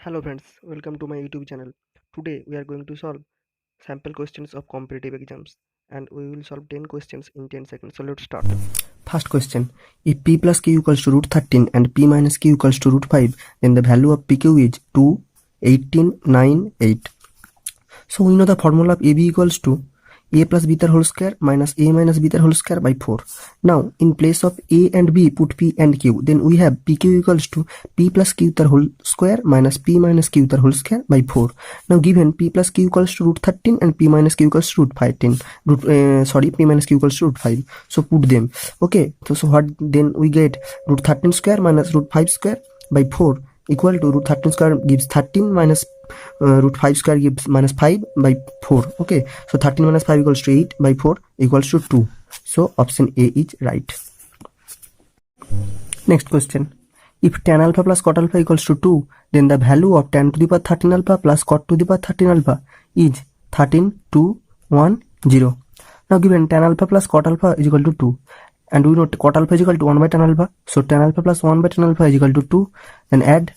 Hello friends, welcome to my YouTube channel. Today we are going to solve sample questions of competitive exams and we will solve 10 questions in 10 seconds. So let's start. First question. If p plus q equals to root 13 and p minus q equals to root 5, then the value of pq is 2, 18, 9, 8. So we know the formula of ab equals to a plus b whole square minus a minus b whole square by 4. Now in place of a and b put p and q. Then we have pq equals to p plus q whole square minus p minus q whole square by 4. Now given p plus q equals to root 13 and p minus q equals to root 15. P minus q equals to root 5. So put them. Okay. So what then we get root 13 square minus root 5 square by 4 equal to root 13 square gives 13 minus root 5 square gives minus 5 by 4. Okay, so 13 minus 5 equals to 8 by 4 equals to 2. So option A is right. Next question. If tan alpha plus cot alpha equals to 2, then the value of tan to the power 13 alpha plus cot to the power 13 alpha is 13, 2, 1, 0. Now given tan alpha plus cot alpha is equal to 2. And we know cot alpha is equal to 1 by tan alpha. So tan alpha plus 1 by tan alpha is equal to 2. Then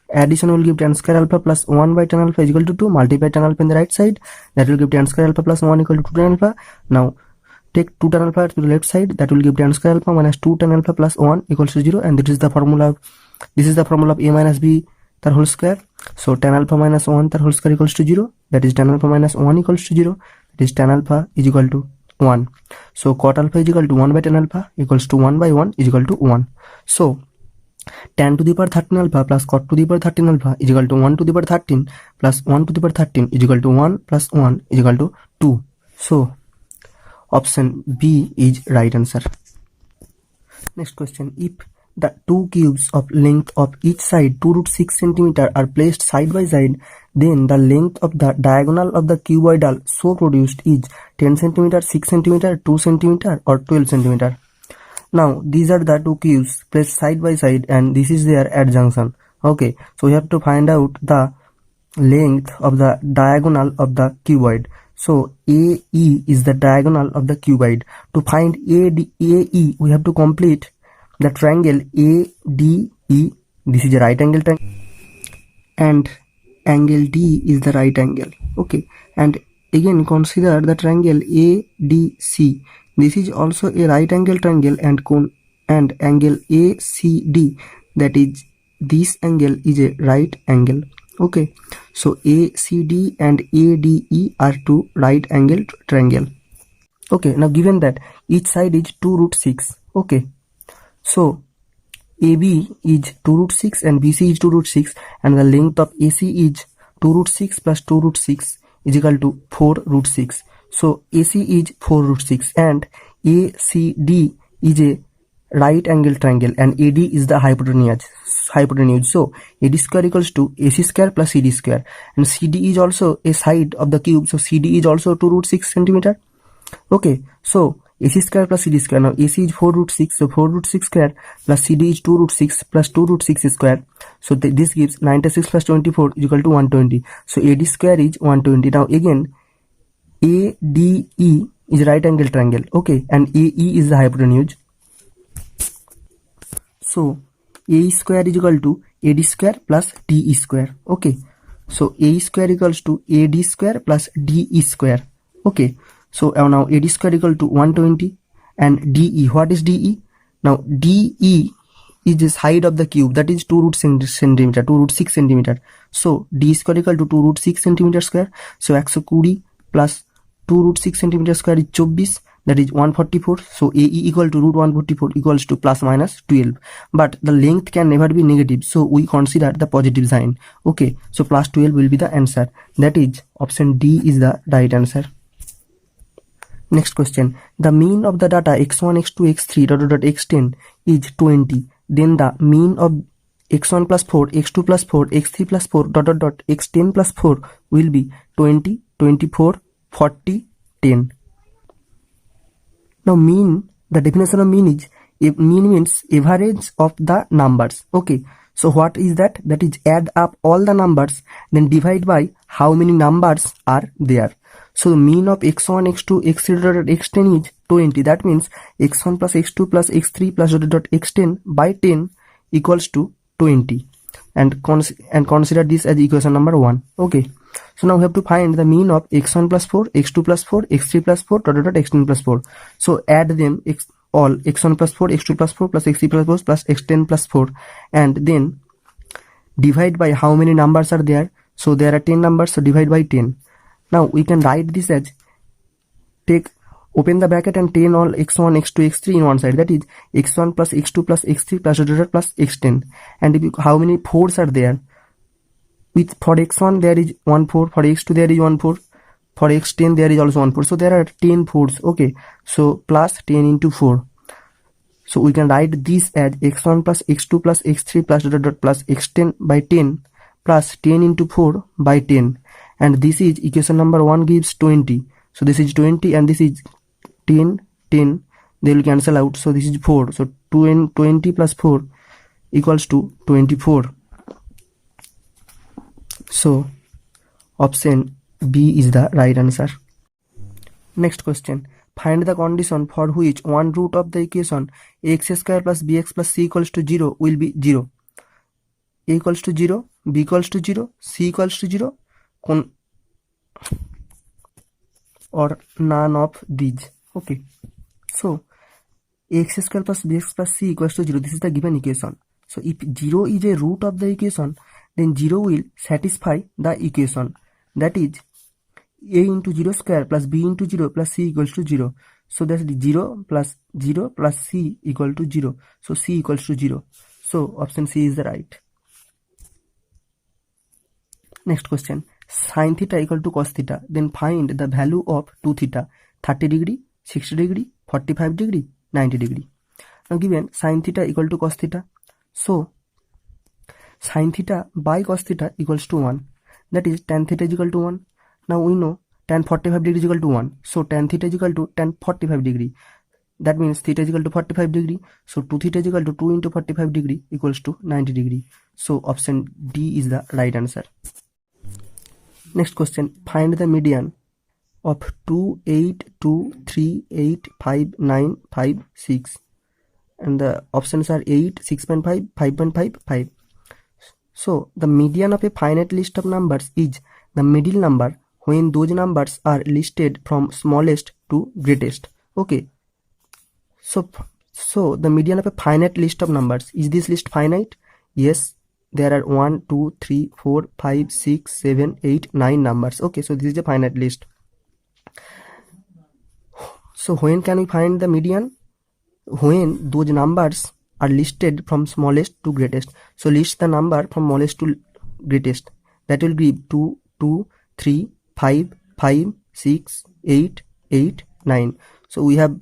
addition will give tan square alpha plus 1 by tan alpha is equal to 2. Multiply tan alpha in the right side. That will give tan square alpha plus 1 equal to 2 tan alpha. Now take 2 tan alpha to the left side. That will give tan square alpha minus 2 tan alpha plus 1 equals to 0. And this is the formula of a minus b whole square. So tan alpha minus 1 whole square equals to 0. That is tan alpha minus 1 equals to 0. That is tan alpha is equal to 1. So cot alpha is equal to 1 by tan alpha equals to 1 by 1 is equal to 1. So tan to the power 13 alpha plus cot to the power 13 alpha is equal to 1 to the power 13 plus 1 to the power 13 is equal to 1 plus 1 is equal to 2. So option B is right answer. Next question. If the two cubes of length of each side 2 root 6 cm are placed side by side, then the length of the diagonal of the cuboidal so produced is 10 cm, 6 cm, 2 cm or 12 cm. Now these are the two cubes placed side by side and this is their adjunction. Okay, so we have to find out the length of the diagonal of the cuboid. So AE is the diagonal of the cuboid. To find AE, we have to complete the triangle ADE. This is a right angle triangle and angle D is the right angle. Okay, and again consider the triangle ADC. This is also a right angle triangle and angle ACD, that is this angle is a right angle. Okay, so ACD and ADE are two right angle triangle. Okay, now given that each side is 2 root 6. Okay, so AB is 2 root 6 and BC is 2 root 6 and the length of AC is 2 root 6 plus 2 root 6 is equal to 4 root 6. So AC is 4 root 6 and ACD is a right angle triangle and AD is the hypotenuse. So AD square equals to AC square plus CD square and CD is also a side of the cube. So CD is also 2 root 6 centimeter. Okay, so AC square plus CD square. Now AC is 4 root 6, so 4 root 6 square plus CD is 2 root 6 plus 2 root 6 square. So this gives 96 plus 24 is equal to 120. So AD square is 120. Now again ADE is right angle triangle. Okay, and AE is the hypotenuse. So A square is equal to AD square plus DE square. Okay, so A square equals to AD square plus DE square. Okay, so now AD square equal to 120 and DE. What is DE? Now DE is the side of the cube, that is 2 root 6 centimeter. So D square equal to 2 root 6 centimeter square. So 120 plus 2 root 6 centimeter square is 24, that is 144. So AE equal to root 144 equals to plus minus 12. But the length can never be negative, so we consider the positive sign. Okay, so plus 12 will be the answer. That is option D is the right answer. Next question. The mean of the data x1, x2, x3 x10 is 20. Then the mean of x1 plus 4, x2 plus 4, x3 plus 4 x10 plus 4 will be 20, 24, 40, 10. Now mean, the definition of mean is, mean means average of the numbers. Okay, so what is that? That is add up all the numbers then divide by how many numbers are there. So the mean of x1, x2, x3 x10 is 20. That means x1 plus x2 plus x3 plus x10 by 10 equals to 20. and consider this as equation number 1. Okay, so now we have to find the mean of x1 plus 4, x2 plus 4, x3 plus 4, xn plus 4. So add them all x1 plus 4, x2 plus 4 plus x3 plus 4 plus xn plus 4, and then divide by how many numbers are there. So there are 10 numbers, so divide by 10. Now we can write this as, open the bracket and 10 all x1, x2, x3 in one side, that is x1 plus x2 plus x3 plus plus x10. And if how many 4s are there, for x1 there is 1 4, for x2 there is 1 4, for x10 there is also 1 4, so there are 10 4s. Okay, so plus 10 into 4. So we can write this as x1 plus x2 plus x3 plus plus x10 by 10 plus 10 into 4 by 10, and this is equation number 1 gives 20. So this is 20 and this is 10, 10, they will cancel out, so this is 4. So 20 plus 4 equals to 24. So option B is the right answer. Next question. Find the condition for which one root of the equation x square plus bx plus c equals to 0 will be 0. A equals to 0, b equals to 0, c equals to 0, or none of these. Okay, so x square plus bx plus c equals to 0, this is the given equation. So if 0 is a root of the equation, then 0 will satisfy the equation, that is a into 0 square plus b into 0 plus c equals to 0. So that's 0 plus c equal to 0. So c equals to 0. So option C is the right. Next question. Sin theta equal to cos theta, then find the value of 2 theta, 30 degree, 60 degree, 45 degree, 90 degree. Now given sin theta equal to cos theta, so sin theta by cos theta equals to 1, that is tan theta is equal to 1. Now we know tan 45 degree is equal to 1, so tan theta is equal to tan 45 degree, that means theta is equal to 45 degree, so 2 theta is equal to 2 into 45 degree equals to 90 degree. So option D is the right answer. Next question. Find the median of 2, 8, 2, 3, 8, 5, 9, 5, 6, and the options are 8, 6.5, 5.5, 5. So the median of a finite list of numbers is the middle number when those numbers are listed from smallest to greatest. Okay, so the median of a finite list of numbers, is this list finite? Yes, there are 1, 2, 3, 4, 5, 6, 7, 8, 9 numbers. Okay, so this is a finite list. So when can we find the median? When those numbers are listed from smallest to greatest. So list the number from smallest to greatest, that will be 2, 2, 3, 5, 5, 6, 8, 8, 9. So we have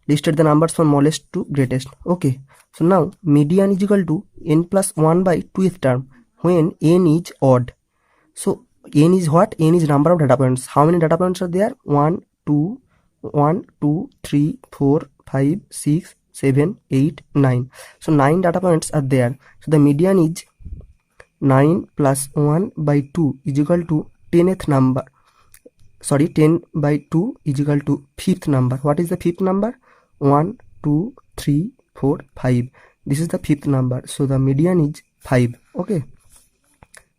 listed the numbers from smallest to greatest. Okay, so now median is equal to n plus 1 by 2th term when n is odd. So n is what? N is number of data points. How many data points are there? 1, 2, 3, 4, 5, 6, 7, 8, 9. So 9 data points are there. So the median is 9 plus 1 by 2 is equal to 10th number. Sorry, 10 by 2 is equal to 5th number. What is the 5th number? 1, 2, 3, 4, 5. This is the 5th number. So the median is 5. Okay.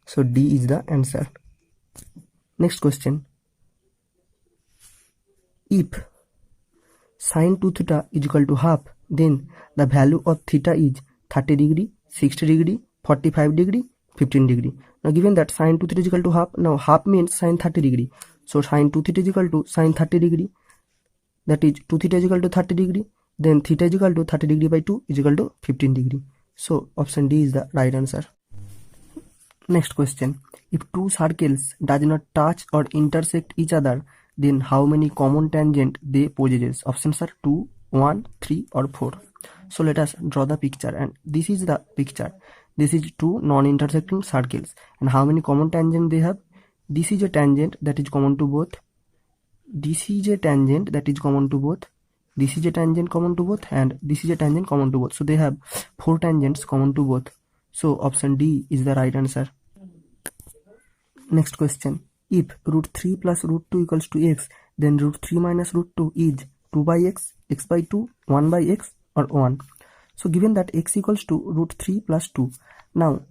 So D is the answer. Next question. If sin 2 theta is equal to half, then the value of theta is 30 degree, 60 degree, 45 degree, 15 degree. Now given that sin 2 theta is equal to half, now half means sin 30 degree. So sin 2 theta is equal to sin 30 degree, that is 2 theta is equal to 30 degree, then theta is equal to 30 degree by 2 is equal to 15 degree. So option D is the right answer. Next question. If two circles does not touch or intersect each other, then how many common tangent they possess? Options are 2, 1, 3 or 4. So let us draw the picture, and this is the picture. This is two non-intersecting circles, and how many common tangent they have? This is a tangent that is common to both. This is a tangent that is common to both. This is a tangent common to both, and this is a tangent common to both. So they have 4 tangents common to both. So option D is the right answer. Next question. If root 3 plus root 2 equals to x, then root 3 minus root 2 is 2 by x, x by 2, 1 by x or 1. So given that x equals to root 3 plus 2. Now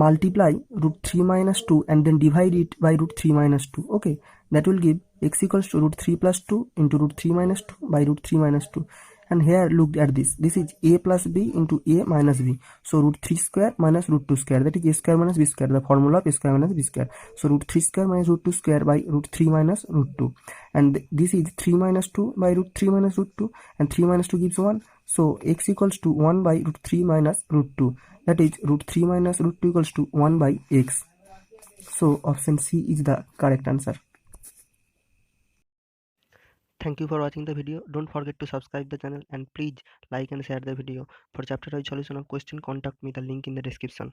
multiply root 3 minus 2 and then divide it by root 3 minus 2. Okay, that will give x equals to root 3 plus 2 into root 3 minus 2 by root 3 minus 2. And here look at this is a plus b into a minus b, so root 3 square minus root 2 square, that is a square minus b square, the formula of a square minus b square. So root 3 square minus root 2 square by root 3 minus root 2, and this is 3 minus 2 by root 3 minus root 2, and 3 minus 2 gives 1, so x equals to 1 by root 3 minus root 2, that is root 3 minus root 2 equals to 1 by x. So option C is the correct answer. Thank you for watching the video. Don't forget to subscribe the channel and please like and share the video. For chapter wise solution of question, contact me, the link in the description.